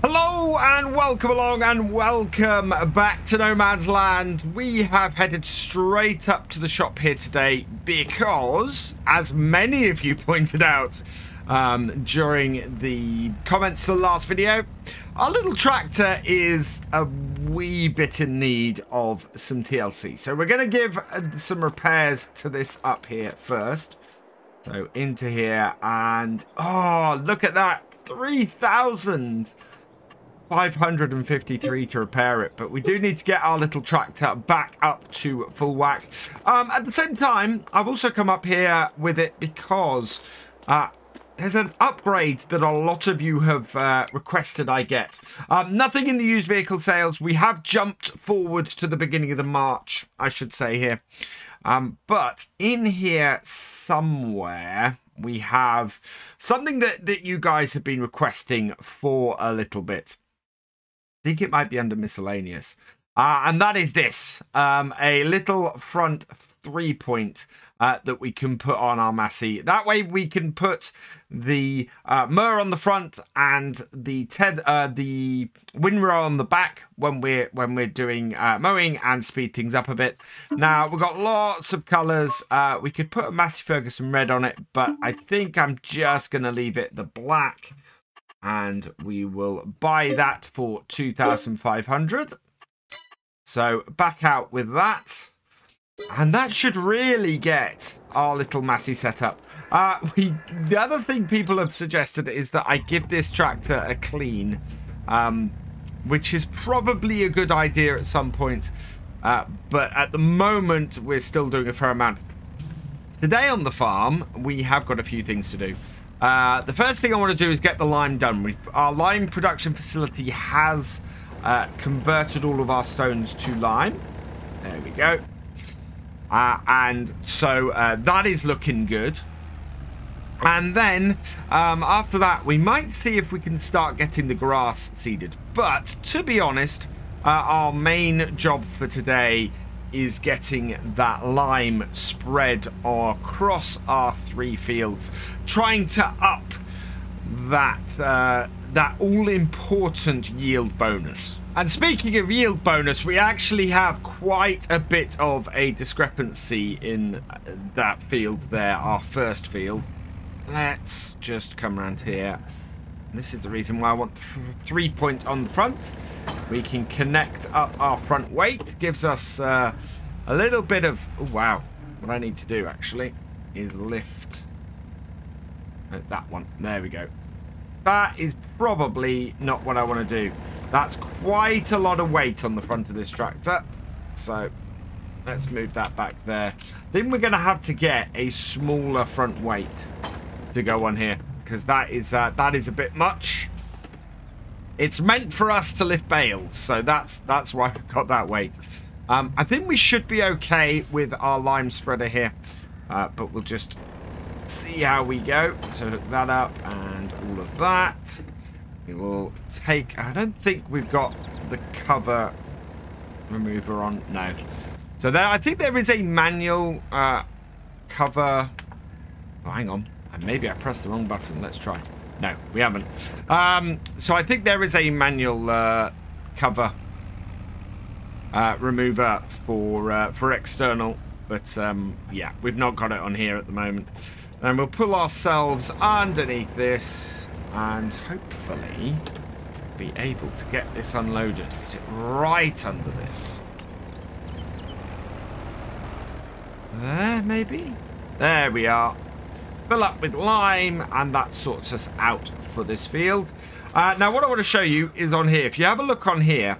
Hello and welcome along and welcome back to No Man's Land. We have headed straight up to the shop here today because, as many of you pointed out during the comments to the last video, our little tractor is a wee bit in need of some TLC. So we're going to give some repairs to this up here first. So into here and, oh, look at that, 3,553 to repair it, but we do need to get our little tractor back up to full whack. At the same time, I've also come up here with it because there's an upgrade that a lot of you have requested I get. Nothing in the used vehicle sales. We have jumped forward to the beginning of the March, I should say here. But in here somewhere, we have something that you guys have been requesting for a little bit. I think it might be under miscellaneous. And that is this, a little front 3-point that we can put on our Massey. That way we can put the mower on the front and the windrow on the back when we're doing mowing and speed things up a bit. Now we've got lots of colours. We could put a Massey Ferguson red on it, but I think I'm just going to leave it the black. And we will buy that for 2,500. So back out with that. And that should really get our little Massey set up. The other thing people have suggested is that I give this tractor a clean, which is probably a good idea at some point. But at the moment, we're still doing a fair amount. Today on the farm, we have got a few things to do. The first thing I want to do is get the lime done. Our lime production facility has converted all of our stones to lime. There we go. And so that is looking good. And then after that, we might see if we can start getting the grass seeded. But to be honest, our main job for today is getting that lime spread across our 3 fields, trying to up that all-important yield bonus. And speaking of yield bonus, we actually have quite a bit of a discrepancy in that field there, our first field. Let's just come around here. This is the reason why I want 3-point on the front. We can connect up our front weight. Gives us a little bit of... Oh, wow. What I need to do, actually, is lift that one. There we go. That is probably not what I want to do. That's quite a lot of weight on the front of this tractor. So let's move that back there. Then we're going to have to get a smaller front weight to go on here, because that is a bit much. It's meant for us to lift bales, so that's why we've got that weight. I think we should be okay with our lime spreader here, but we'll just see how we go. So hook that up and all of that. We will take... I don't think we've got the cover remover on. No. So there, I think there is a manual cover... Oh, hang on. Maybe I pressed the wrong button. Let's try. No, we haven't. So I think there is a manual cover remover for external. But, yeah, we've not got it on here at the moment. And we'll pull ourselves underneath this and hopefully be able to get this unloaded. Is it right under this? There, maybe? There we are. Fill up with lime, and that sorts us out for this field. Now, what I want to show you is on here. If you have a look on here,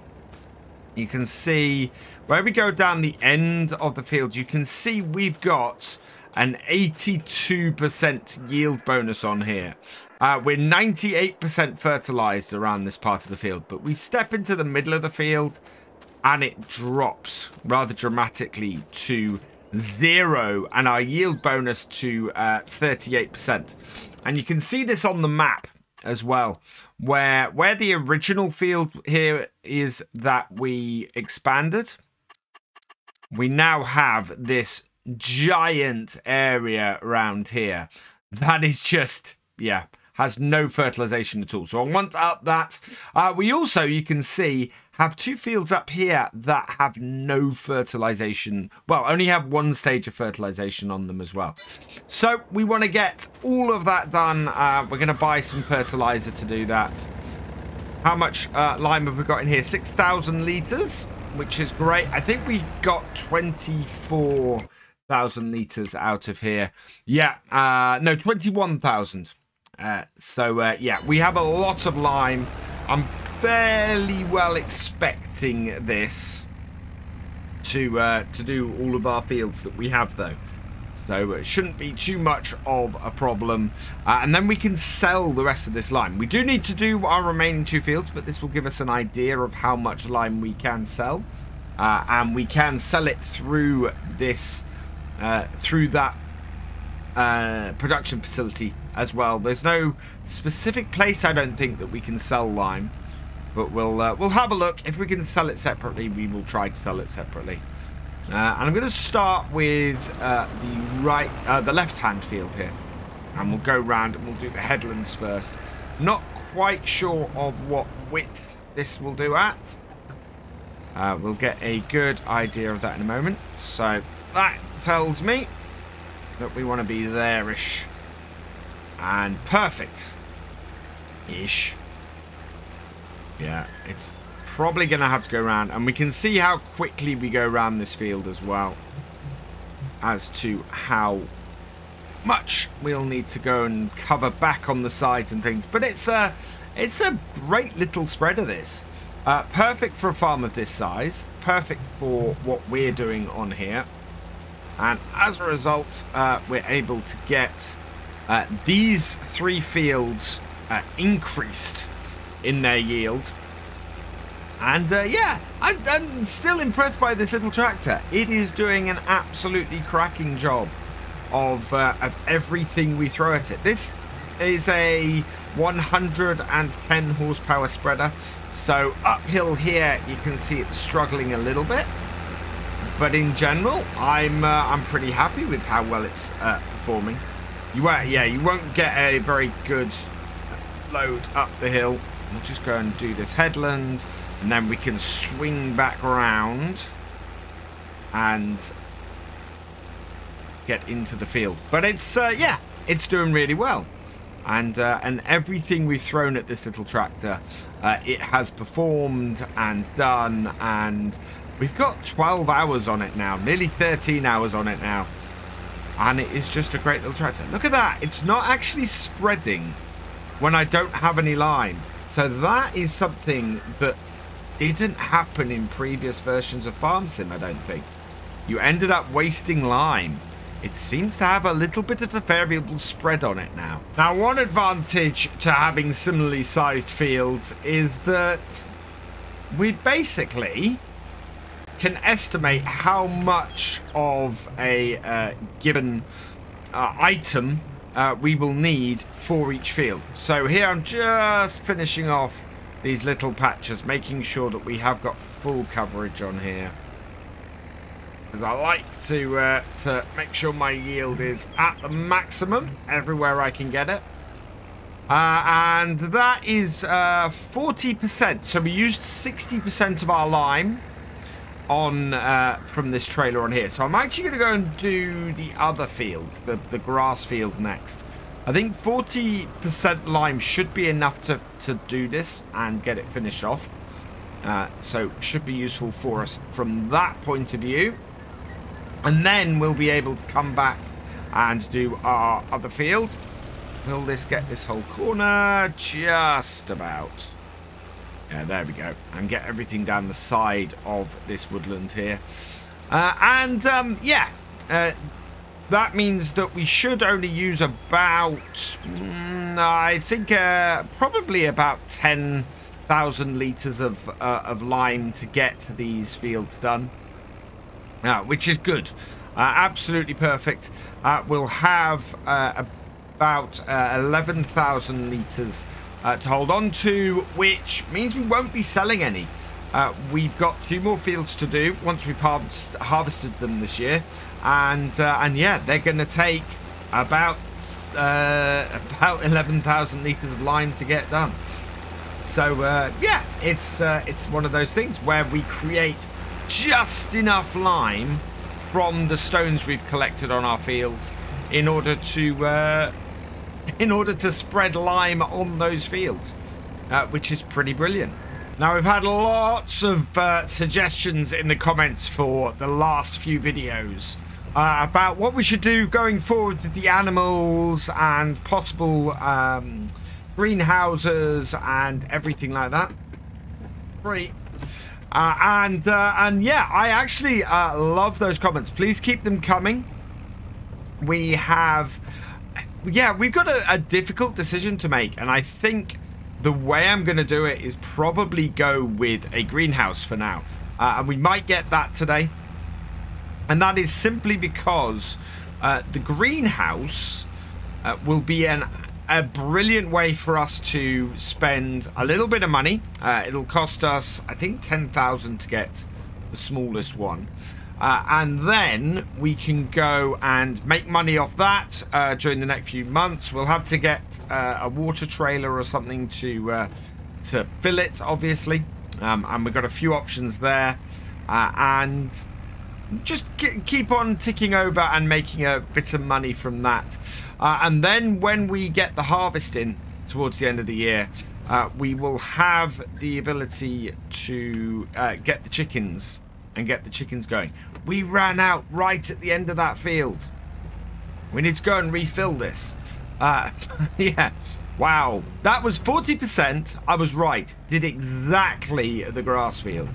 you can see where we go down the end of the field, you can see we've got an 82% yield bonus on here. We're 98% fertilized around this part of the field, but we step into the middle of the field and it drops rather dramatically to 0, and our yield bonus to 38%. And you can see this on the map as well, where the original field here is that we expanded. We now have this giant area around here that is just, yeah, has no fertilization at all. So I want to up that. We also, you can see, have 2 fields up here that have no fertilization. Well, only have 1 stage of fertilization on them as well. So we want to get all of that done. We're going to buy some fertilizer to do that. How much lime have we got in here? 6,000 liters, which is great. I think we got 24,000 liters out of here. Yeah, no, 21,000. Yeah, we have a lot of lime. I'm fairly well expecting this to do all of our fields that we have, though. So it shouldn't be too much of a problem. And then we can sell the rest of this lime. We do need to do our remaining 2 fields, but this will give us an idea of how much lime we can sell. And we can sell it through this, through that production facility as well. There's no specific place, I don't think, that we can sell lime. But we'll have a look. If we can sell it separately, we will try to sell it separately. And I'm going to start with the left-hand field here. And we'll go round and we'll do the headlands first. Not quite sure of what width this will do at. We'll get a good idea of that in a moment. So that tells me that we want to be there-ish. And perfect-ish. Yeah, it's probably going to have to go around. And we can see how quickly we go around this field as well. As to how much we'll need to go and cover back on the sides and things. But it's a great little spread of this. Perfect for a farm of this size. Perfect for what we're doing on here. And as a result, we're able to get these 3 fields increased in their yield. And yeah, I'm still impressed by this little tractor. It is doing an absolutely cracking job of everything we throw at it. This is a 110 horsepower spreader, so uphill here you can see it's struggling a little bit, but in general I'm pretty happy with how well it's performing. You won't get a very good load up the hill. We'll just go and do this headland, and then we can swing back around and get into the field. But it's yeah, it's doing really well. And everything we've thrown at this little tractor, it has performed and done. And we've got 12 hours on it now, nearly 13 hours on it now. And it is just a great little tractor. Look at that. It's not actually spreading when I don't have any lime. So that is something that didn't happen in previous versions of Farm Sim, I don't think. You ended up wasting lime. It seems to have a little bit of a variable spread on it now. Now, one advantage to having similarly sized fields is that we basically can estimate how much of a given item we will need for each field. So here I'm just finishing off these little patches, making sure that we have got full coverage on here, because I like to make sure my yield is at the maximum everywhere I can get it. And that is 40%. So we used 60% of our lime on from this trailer on here. So I'm actually going to go and do the other field, the grass field next. I think 40% lime should be enough to do this and get it finished off. So should be useful for us from that point of view. And then we'll be able to come back and do our other field. Will this get this whole corner? Just about. Yeah, there we go. And get everything down the side of this woodland here. Yeah, that means that we should only use about, I think, probably about 10,000 litres of lime to get these fields done, which is good. Absolutely perfect. We'll have about 11,000 litres to hold on to, which means we won't be selling any. We've got 2 more fields to do once we've harvested them this year, and yeah, they're going to take about about 11,000 litres of lime to get done. So yeah, it's one of those things where we create just enough lime from the stones we've collected on our fields in order to spread lime on those fields, which is pretty brilliant. Now, we've had lots of suggestions in the comments for the last few videos about what we should do going forward with the animals and possible greenhouses and everything like that. Great. And yeah, I actually love those comments. Please keep them coming. We've got a difficult decision to make, and I think the way I'm going to do it is probably go with a greenhouse for now. And we might get that today. And that is simply because the greenhouse will be a brilliant way for us to spend a little bit of money. It'll cost us, I think, 10,000 to get the smallest one. And then we can go and make money off that during the next few months. We'll have to get a water trailer or something to fill it, obviously. And we've got a few options there. And just keep on ticking over and making a bit of money from that. And then when we get the harvesting towards the end of the year, we will have the ability to get the chickens and get the chickens going. We ran out right at the end of that field. We need to go and refill this. Yeah. Wow. That was 40%. I was right. Did exactly the grass field.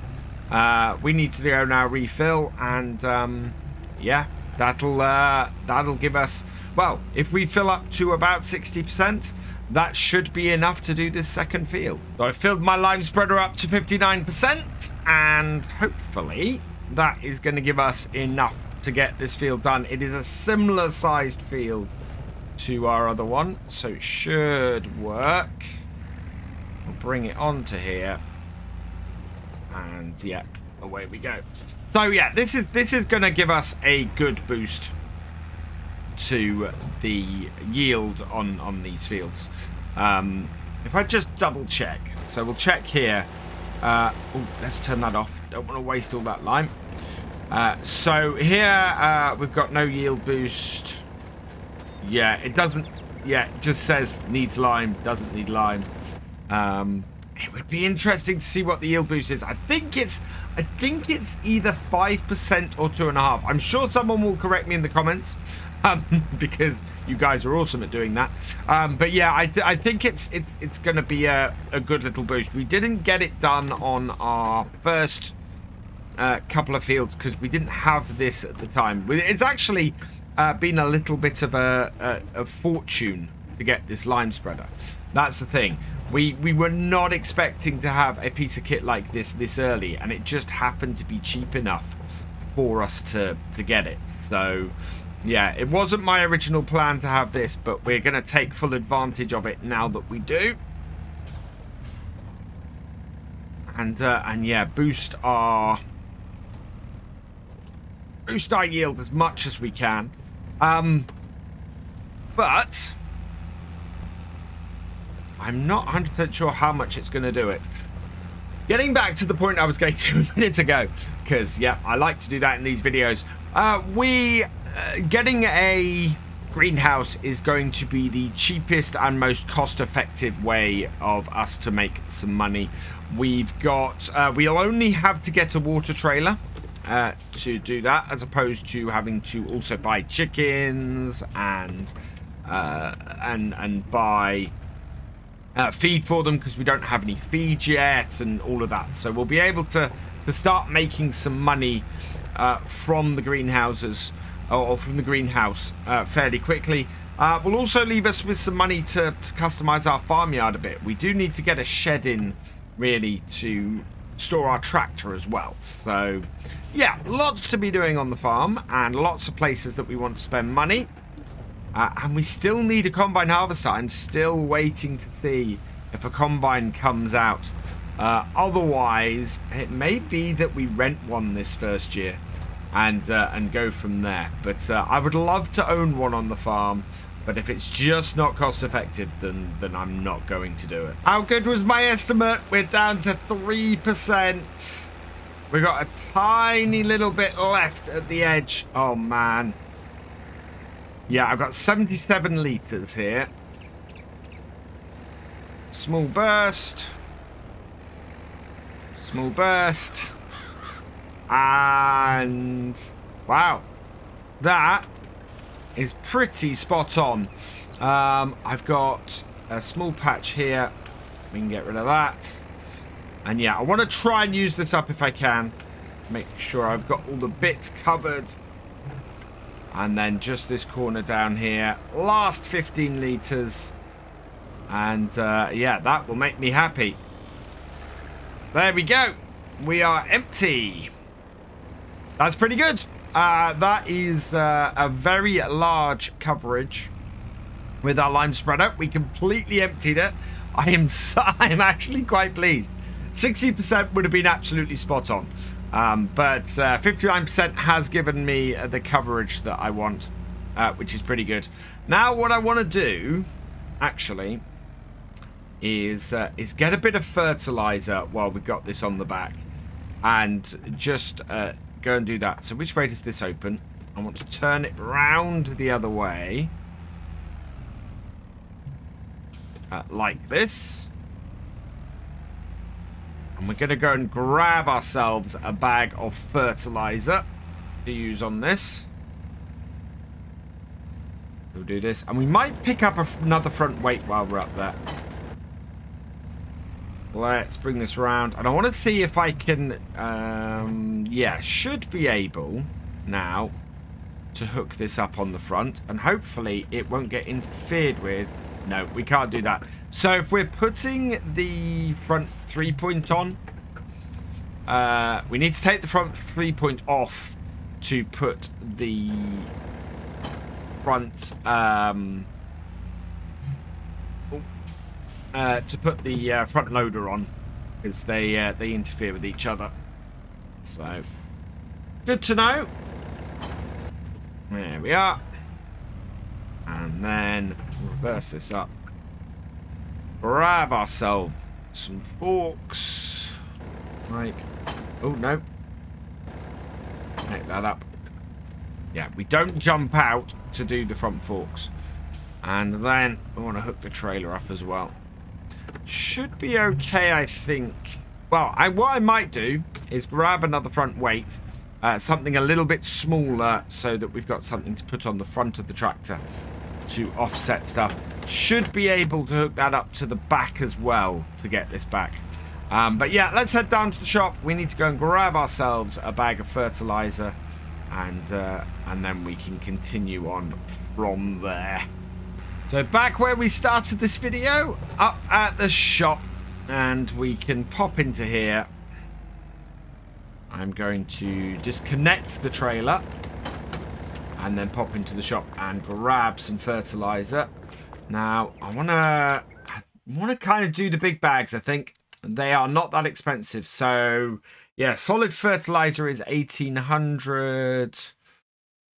We need to go now refill, and yeah, that'll give us, well, if we fill up to about 60%, that should be enough to do this second field. So I filled my lime spreader up to 59%, and hopefully that is going to give us enough to get this field done. It is a similar sized field to our other one, so it should work. We'll bring it onto here, and yeah, away we go. So yeah, this is going to give us a good boost to the yield on these fields. If I just double check, so we'll check here. Oh, let's turn that off. Don't want to waste all that lime. So here we've got no yield boost. Yeah, it doesn't. Yeah, it just says needs lime, doesn't need lime. It would be interesting to see what the yield boost is. I think it's either 5% or 2.5%. I'm sure someone will correct me in the comments, because you guys are awesome at doing that. But yeah, I think it's going to be a good little boost. We didn't get it done on our first couple of fields because we didn't have this at the time. It's actually been a little bit of a fortune to get this lime spreader. That's the thing. We were not expecting to have a piece of kit like this early, and it just happened to be cheap enough for us to get it. So yeah, it wasn't my original plan to have this, but we're going to take full advantage of it now that we do. And yeah, boost our yield as much as we can. But I'm not 100% sure how much it's going to do it. Getting back to the point I was going to a minute ago, because yeah, I like to do that in these videos. Getting a greenhouse is going to be the cheapest and most cost-effective way of us to make some money. We've got, we'll only have to get a water trailer to do that, as opposed to having to also buy chickens and buy feed for them, because we don't have any feed yet and all of that. So we'll be able to start making some money from the greenhouses, or from the greenhouse, fairly quickly. Will also leave us with some money to customize our farmyard a bit. We do need to get a shed in, really, to store our tractor as well. So yeah, lots to be doing on the farm, and lots of places that we want to spend money. And we still need a combine harvester. I'm still waiting to see if a combine comes out. Otherwise, it may be that we rent one this first year and go from there. But I would love to own one on the farm. But if it's just not cost effective, then I'm not going to do it. How good was my estimate? We're down to 3%. We've got a tiny little bit left at the edge. Oh, man. Yeah, I've got 77 litres here. Small burst. Small burst. And wow, that is pretty spot on. I've got a small patch here. We can get rid of that. And yeah, I want to try and use this up if I can. Make sure I've got all the bits covered. And then just this corner down here. Last 15 litres. And yeah, that will make me happy. There we go. We are empty. That's pretty good. That is a very large coverage with our lime spreader. We completely emptied it. I'm actually quite pleased. 60% would have been absolutely spot on. But 59% has given me the coverage that I want, which is pretty good. Now what I want to do, actually, is get a bit of fertilizer while we've got this on the back. And just go and do that. So which way does this open? I want to turn it round the other way. Like this. And we're going to go and grab ourselves a bag of fertilizer to use on this. We'll do this. And we might pick up another front weight while we're up there. Let's bring this around. And I want to see if I can... yeah, should be able now to hook this up on the front. And hopefully it won't get interfered with. No, we can't do that. So if we're putting the front 3-point on, we need to take the front 3-point off to put the front front loader on, because they interfere with each other. So good to know. There we are. And then reverse this up. Grab ourselves some forks. Like, oh no. Make that up. Yeah, we don't jump out to do the front forks. And then I want to hook the trailer up as well. Should be okay, I think. Well, what I might do is grab another front weight. Something a little bit smaller so that we've got something to put on the front of the tractor to offset stuff. Should be able to hook that up to the back as well to get this back. But yeah, let's head down to the shop. We need to go and grab ourselves a bag of fertilizer, and then we can continue on from there. So back where we started this video, up at the shop, and we can pop into here. I'm going to disconnect the trailer and then pop into the shop and grab some fertilizer. Now, I want to kind of do the big bags, I think. They are not that expensive. So, yeah, solid fertilizer is 1,800.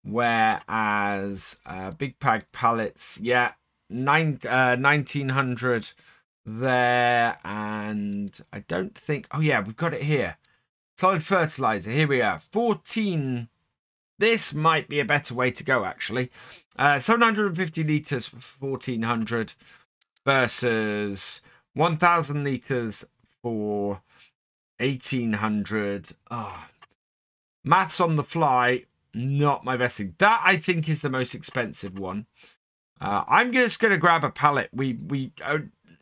Whereas big bag pallets, yeah, 1,900 there. And I don't think... Oh, yeah, we've got it here. Solid fertilizer, here we are. 14... This might be a better way to go, actually. 750 litres for 1,400 versus 1,000 litres for 1,800. Oh, maths on the fly, not my best thing. That, I think, is the most expensive one. I'm just going to grab a pallet.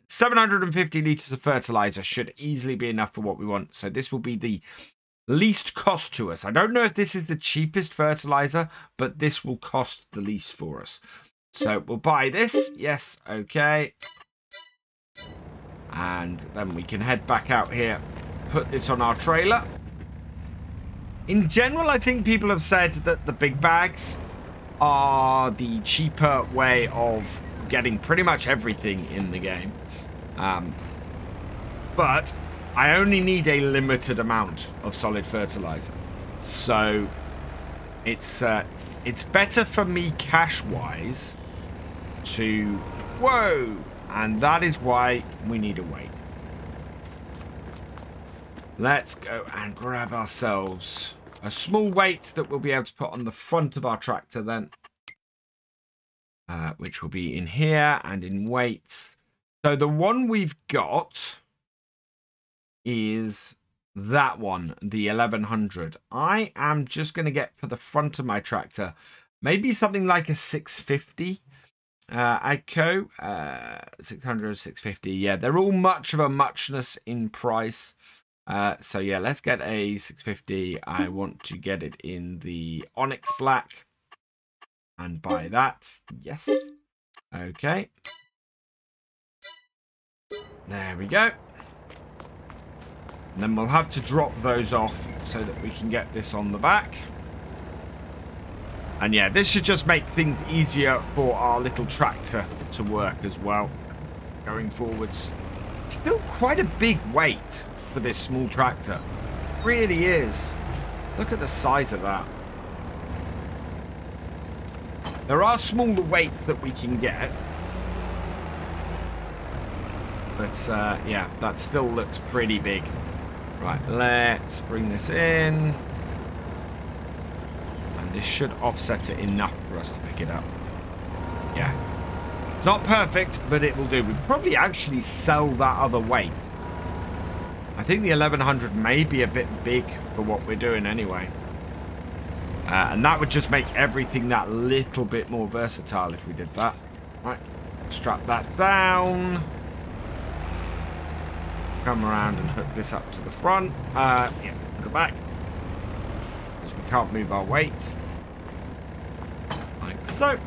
750 litres of fertilizer should easily be enough for what we want. So this will be the least cost to us. I don't know if this is the cheapest fertilizer, but this will cost the least for us. So we'll buy this. Yes, okay. And then we can head back out here, put this on our trailer. In general, I think people have said that the big bags are the cheaper way of getting pretty much everything in the game. But I only need a limited amount of solid fertilizer. So it's better for me cash-wise 2. Whoa! And that is why we need a weight. Let's go and grab ourselves a small weight that we'll be able to put on the front of our tractor then. Which will be in here and in weights. So the one we've got is that one, the 1100. I am just going to get for the front of my tractor, maybe something like a 650. Agco, 600, 650. Yeah, they're all much of a muchness in price. So yeah, let's get a 650. I want to get it in the Onyx Black. And buy that. Yes. Okay. There we go. And then we'll have to drop those off so that we can get this on the back. And yeah, this should just make things easier for our little tractor to work as well going forwards. It's still quite a big weight for this small tractor. It really is. Look at the size of that. There are smaller weights that we can get. But, yeah, that still looks pretty big. Right, let's bring this in. And this should offset it enough for us to pick it up. Yeah. It's not perfect, but it will do. We'd probably actually sell that other weight. I think the 1100 may be a bit big for what we're doing anyway. And that would just make everything that little bit more versatile if we did that. Right, strap that down. Come around and hook this up to the front. Yeah, to the back. Because we can't move our weight. Like so.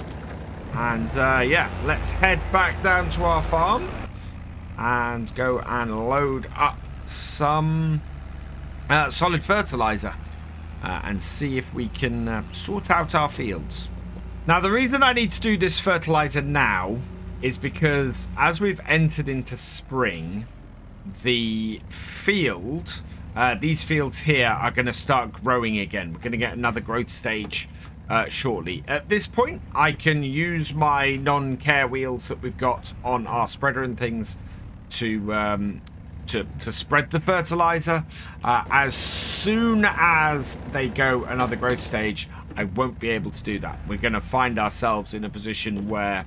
And yeah, let's head back down to our farm. And go and load up some solid fertilizer. And see if we can sort out our fields. Now, the reason I need to do this fertilizer now is because as we've entered into spring, the field, these fields here are going to start growing again. We're going to get another growth stage shortly. At this point, I can use my non-care wheels that we've got on our spreader and things to spread the fertilizer. As soon as they go another growth stage, I won't be able to do that. We're going to find ourselves in a position where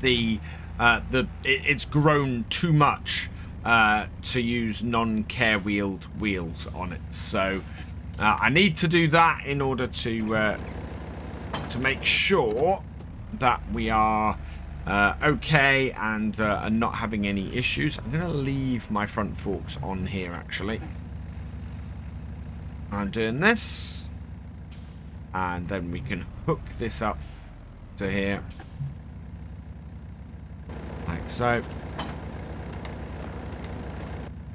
it's grown too much to use non-care wheeled wheels on it. So I need to do that in order to make sure that we are okay and not having any issues. I'm going to leave my front forks on here actually. I'm doing this, and then we can hook this up to here like so.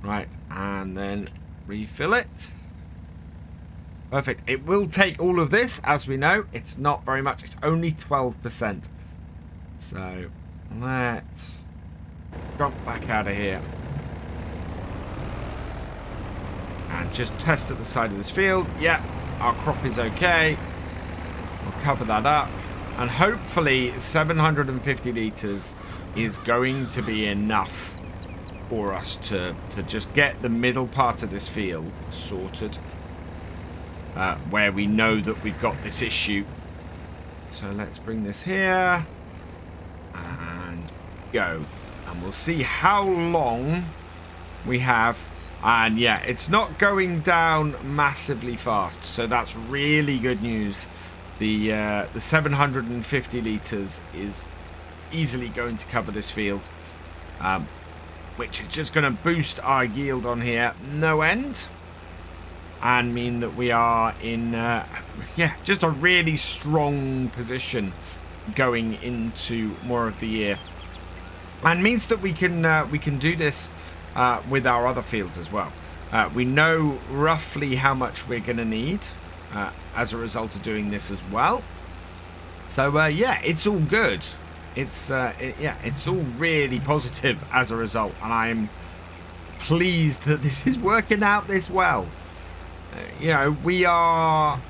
Right, and then refill it. Perfect. It will take all of this, as we know. It's not very much. It's only 12%. So let's jump back out of here and just test at the side of this field. Yeah, our crop is okay. We'll cover that up, and hopefully 750 litres is going to be enough for us to just get the middle part of this field sorted, where we know that we've got this issue. So let's bring this here and go, and we'll see how long we have. And yeah, it's not going down massively fast, so that's really good news. The 750 litres is easily going to cover this field, which is just going to boost our yield on here no end, and mean that we are in yeah, just a really strong position going into more of the year, and means that we can do this with our other fields as well. We know roughly how much we're going to need as a result of doing this as well. So yeah, it's all good. It's yeah, it's all really positive as a result, and I'm pleased that this is working out this well. You know, we are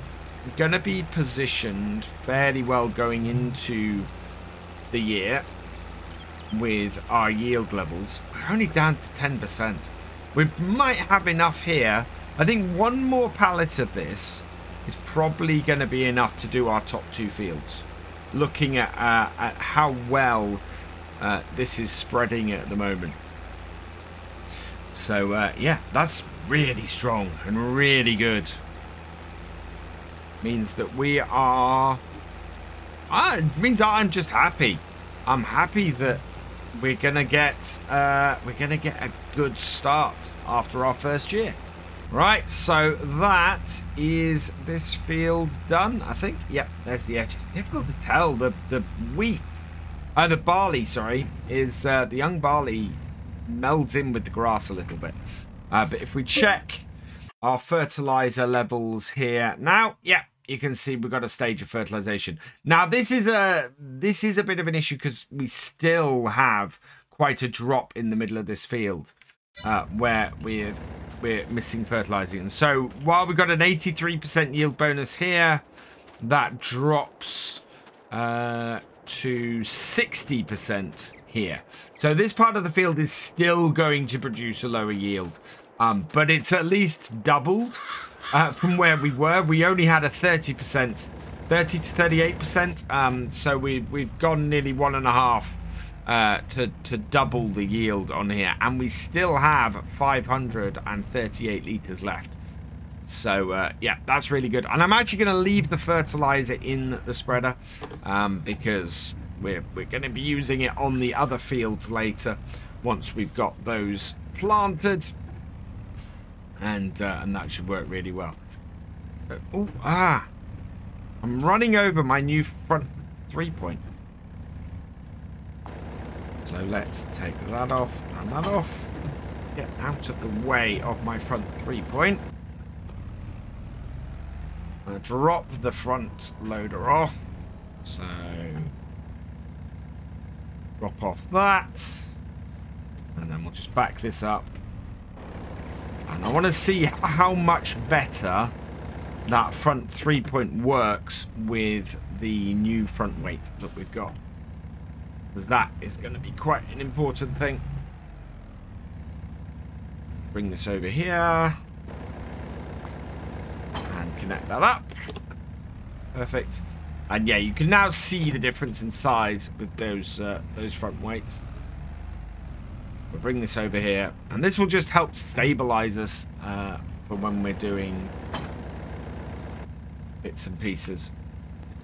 going to be positioned fairly well going into the year with our yield levels. We're only down to 10%. We might have enough here. I think one more pallet of this is probably going to be enough to do our top 2 fields. Looking at how well this is spreading at the moment. So, yeah, that's really strong and really good. Means that we are... it means I'm just happy. I'm happy that we're gonna get a good start after our first year. Right, so that is this field done, I think. Yep, there's the edges. Difficult to tell. The wheat, the barley, sorry, is the young barley melds in with the grass a little bit. But if we check our fertilizer levels here now, yeah, you can see we've got a stage of fertilization. Now this is a bit of an issue because we still have quite a drop in the middle of this field where we're missing fertilizing. So while we've got an 83% yield bonus here, that drops to 60% here. So this part of the field is still going to produce a lower yield, but it's at least doubled from where we were. We only had a 30% to 38%, so we've gone nearly 1.5 to double the yield on here, and we still have 538 liters left. So yeah, that's really good. And I'm actually going to leave the fertilizer in the spreader because we're going to be using it on the other fields later once we've got those planted. And that should work really well. I'm running over my new front 3-point. So let's take that off and that off. Get out of the way of my front 3-point. Drop the front loader off. So drop off that. And then we'll just back this up. And I want to see how much better that front 3-point works with the new front weight that we've got. Because that is going to be quite an important thing. Bring this over here. And connect that up. Perfect. And yeah, you can now see the difference in size with those front weights. We'll bring this over here, and this will just help stabilize us for when we're doing bits and pieces.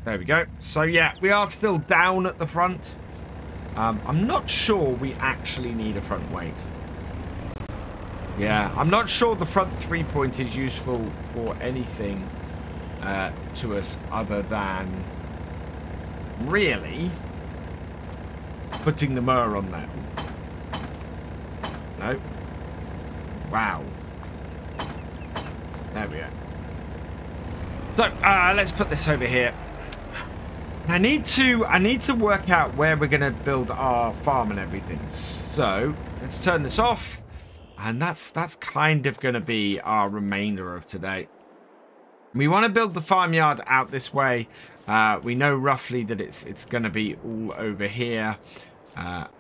There we go. So yeah, we are still down at the front. I'm not sure we actually need a front weight. Yeah, I'm not sure the front 3-point is useful for anything to us other than really putting the Mur on there. No. Wow. There we go. So let's put this over here. I need to work out where we're going to build our farm and everything. So let's turn this off, and that's kind of going to be our remainder of today. We want to build the farmyard out this way. We know roughly that it's going to be all over here.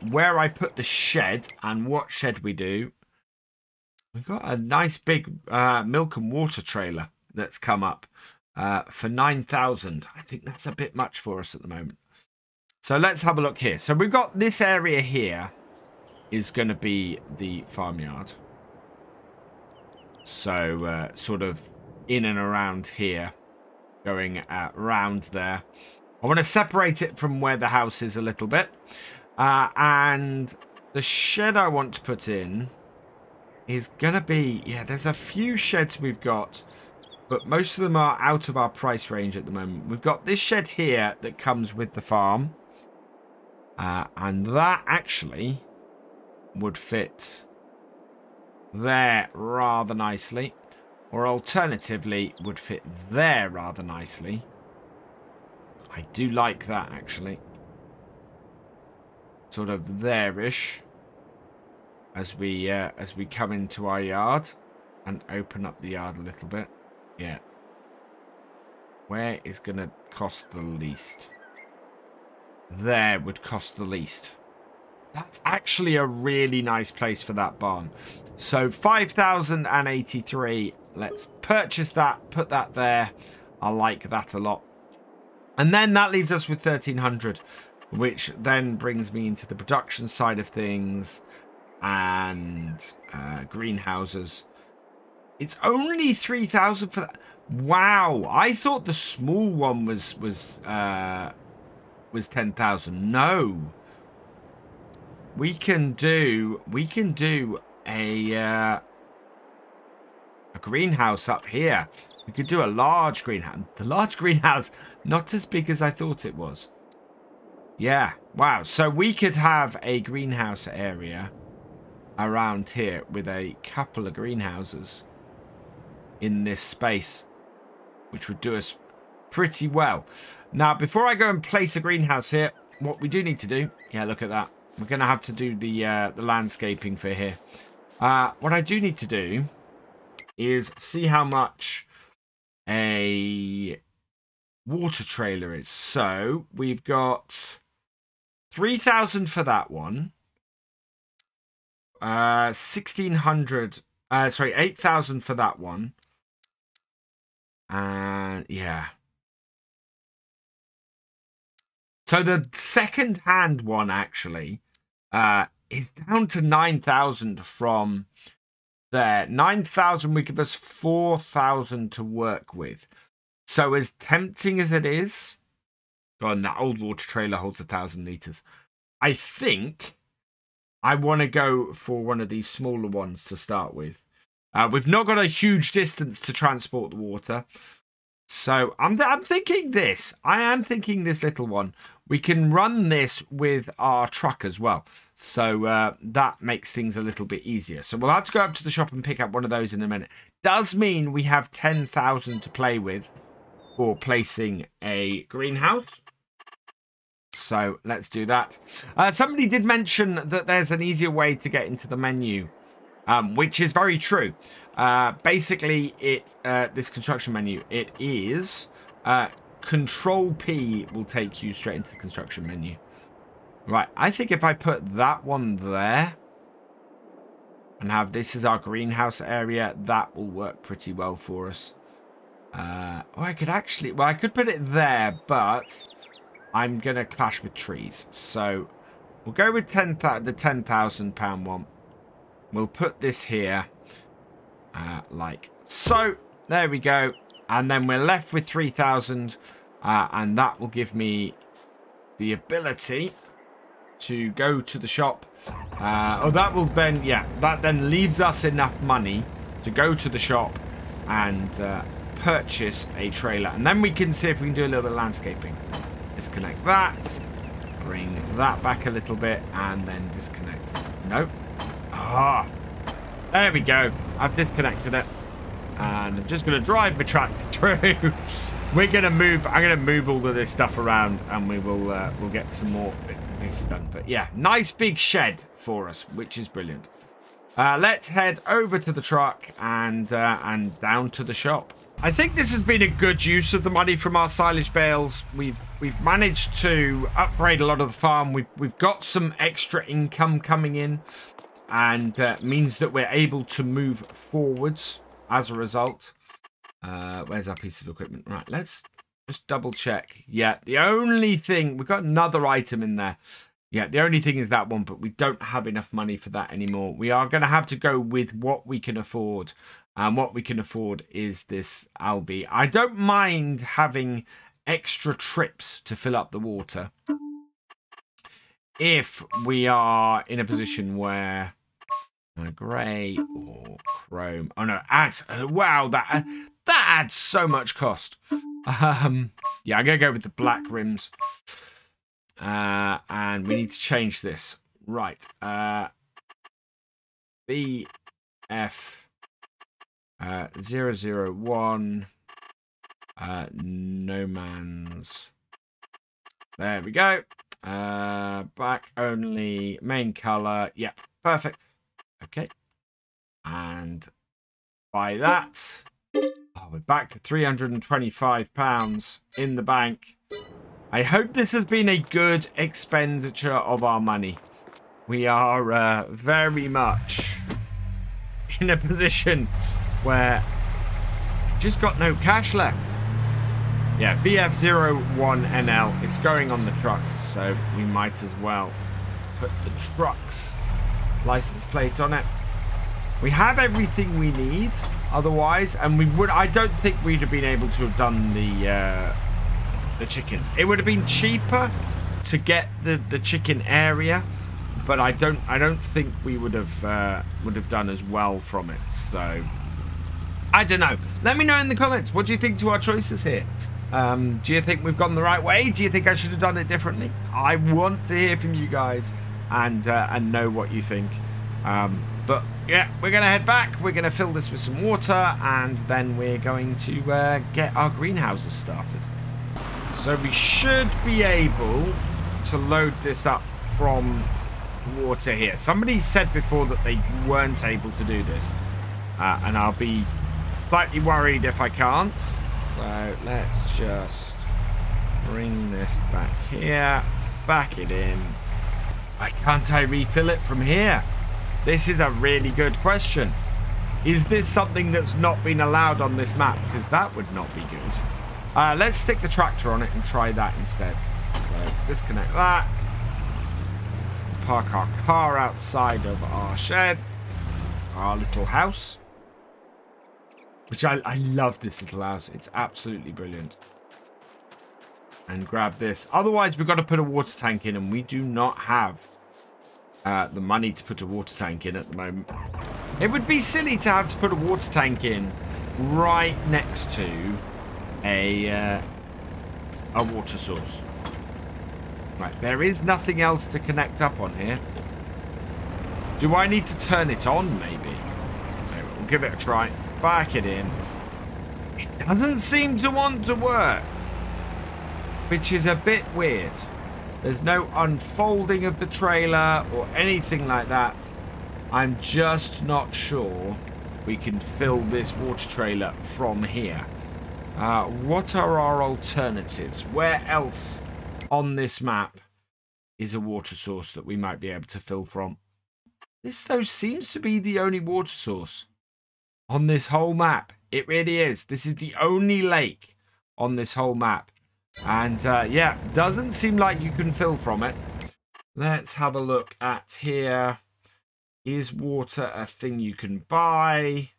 Where I put the shed and what shed we do, we've got a nice big milk and water trailer that's come up for 9,000. I think that's a bit much for us at the moment. So let's have a look here. So we've got this area here is going to be the farmyard. So sort of in and around here, going around there. I want to separate it from where the house is a little bit. And the shed I want to put in is going to be... Yeah, there's a few sheds we've got, but most of them are out of our price range at the moment. We've got this shed here that comes with the farm. And that actually would fit there rather nicely. Or alternatively, would fit there rather nicely. I do like that, actually. Sort of there-ish. As we come into our yard and open up the yard a little bit. Yeah. Where is going to cost the least? there would cost the least. That's actually a really nice place for that barn. So 5,083. Let's purchase that, put that there. I like that a lot. And then that leaves us with 1,300, which then brings me into the production side of things and greenhouses. It's only 3,000 for that. Wow, I thought the small one was 10,000. No. We can do a greenhouse up here. We could do a large greenhouse. The large greenhouse, not as big as I thought it was. Yeah, wow. So we could have a greenhouse area around here with a couple of greenhouses in this space, which would do us pretty well. Now, before I go and place a greenhouse here, what we do need to do, yeah, look at that. We're going to have to do the landscaping for here. What I do need to do is see how much a water trailer is. So we've got 3,000 for that one. 1,600. Sorry, 8,000 for that one. And yeah. So the second-hand one actually is down to 9,000 from there. 9,000 would give us 4,000 to work with. So as tempting as it is, oh, and that old water trailer holds 1,000 litres. I think I want to go for one of these smaller ones to start with. We've not got a huge distance to transport the water. So I'm thinking this. I am thinking this little one. We can run this with our truck as well. So that makes things a little bit easier. So we'll have to go up to the shop and pick up one of those in a minute. Does mean we have 10,000 to play with for placing a greenhouse. So let's do that. Somebody did mention that there's an easier way to get into the menu, which is very true. Basically, this construction menu, it is Control P will take you straight into the construction menu. Right, I think if I put that one there and have this as our greenhouse area, that will work pretty well for us. Or I could actually, well, I could put it there, but I'm going to clash with trees. So we'll go with the £10,000 one. We'll put this here like so. There we go. And then we're left with 3,000. And that will give me the ability to go to the shop. That will then, yeah, that then leaves us enough money to go to the shop and purchase a trailer. And then we can see if we can do a little bit of landscaping. Disconnect that. Bring that back a little bit and then disconnect. Nope. Ah, there we go. I've disconnected it. And I'm just going to drive my tractor through. We're going to move. I'm going to move all of this stuff around and we will we'll get some more bits and pieces done. But yeah, nice big shed for us, which is brilliant. Let's head over to the truck and down to the shop. I think this has been a good use of the money from our silage bales. We've managed to upgrade a lot of the farm. We've got some extra income coming in, and means that we're able to move forwards as a result. Where's our piece of equipment? Right, let's just double check. Yeah, the only thing, we've got another item in there. Yeah, the only thing is that one, but we don't have enough money for that anymore. We are going to have to go with what we can afford. And what we can afford is this Albi. I don't mind having extra trips to fill up the water if we are in a position where grey or chrome. Oh no, adds. Wow, that adds so much cost. Yeah, I'm gonna go with the black rims. And we need to change this. Right. BF 001 no man's. There we go. Black only, main color. Yep, perfect. Okay. And by that, we're back to £325 in the bank. I hope this has been a good expenditure of our money. We are very much in a position where just got no cash left. Yeah, VF01NL. It's going on the truck, so we might as well put the truck's license plate on it. We have everything we need otherwise, and I don't think we'd have been able to have done the chickens. It would have been cheaper to get the chicken area, but I don't think we would have done as well from it. So I don't know. Let me know in the comments. What do you think to our choices here? Do you think we've gone the right way? Do you think I should have done it differently? I want to hear from you guys and know what you think. But yeah, we're going to head back. We're going to fill this with some water, and then we're going to get our greenhouses started. So we should be able to load this up from water here. Somebody said before that they weren't able to do this, and I'll be slightly worried if I can't. So let's just bring this back here, back it in. Why can't I refill it from here? This is a really good question. Is this something that's not been allowed on this map? Because that would not be good. Let's stick the tractor on it and try that instead. So disconnect that. Park our car outside of our shed. Our little house. Which I love this little house. It's absolutely brilliant. And grab this. Otherwise, we've got to put a water tank in, and we do not have the money to put a water tank in at the moment. It would be silly to have to put a water tank in right next to a water source. Right, there is nothing else to connect up on here. Do I need to turn it on, maybe? Okay, we'll give it a try. Back it in. It doesn't seem to want to work, which is a bit weird. There's no unfolding of the trailer or anything like that. I'm just not sure we can fill this water trailer from here. What are our alternatives? Where else on this map is a water source that we might be able to fill from? This, though, seems to be the only water source on this whole map. It really is. This is the only lake on this whole map. And yeah, doesn't seem like you can fill from it. Let's have a look at here. Is water a thing you can buy?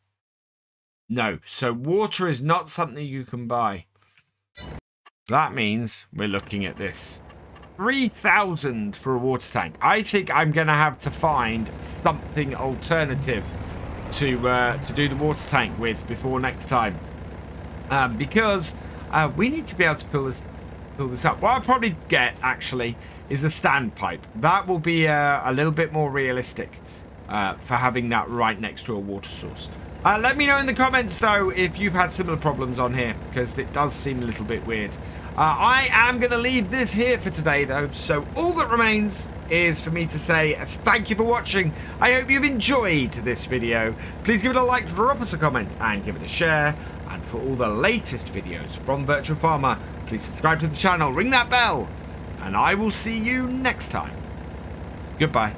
No. So water is not something you can buy. That means we're looking at this. 3,000 for a water tank. I think I'm going to have to find something alternative to do the water tank with before next time. Because we need to be able to fill this up. What I'll probably get, actually, is a standpipe. That will be a little bit more realistic for having that right next to a water source. Let me know in the comments, though, if you've had similar problems on here, because it does seem a little bit weird. I am going to leave this here for today, though, so all that remains is for me to say thank you for watching. I hope you've enjoyed this video. Please give it a like, drop us a comment, and give it a share. And for all the latest videos from Virtual Farmer, please subscribe to the channel, ring that bell, and I will see you next time. Goodbye.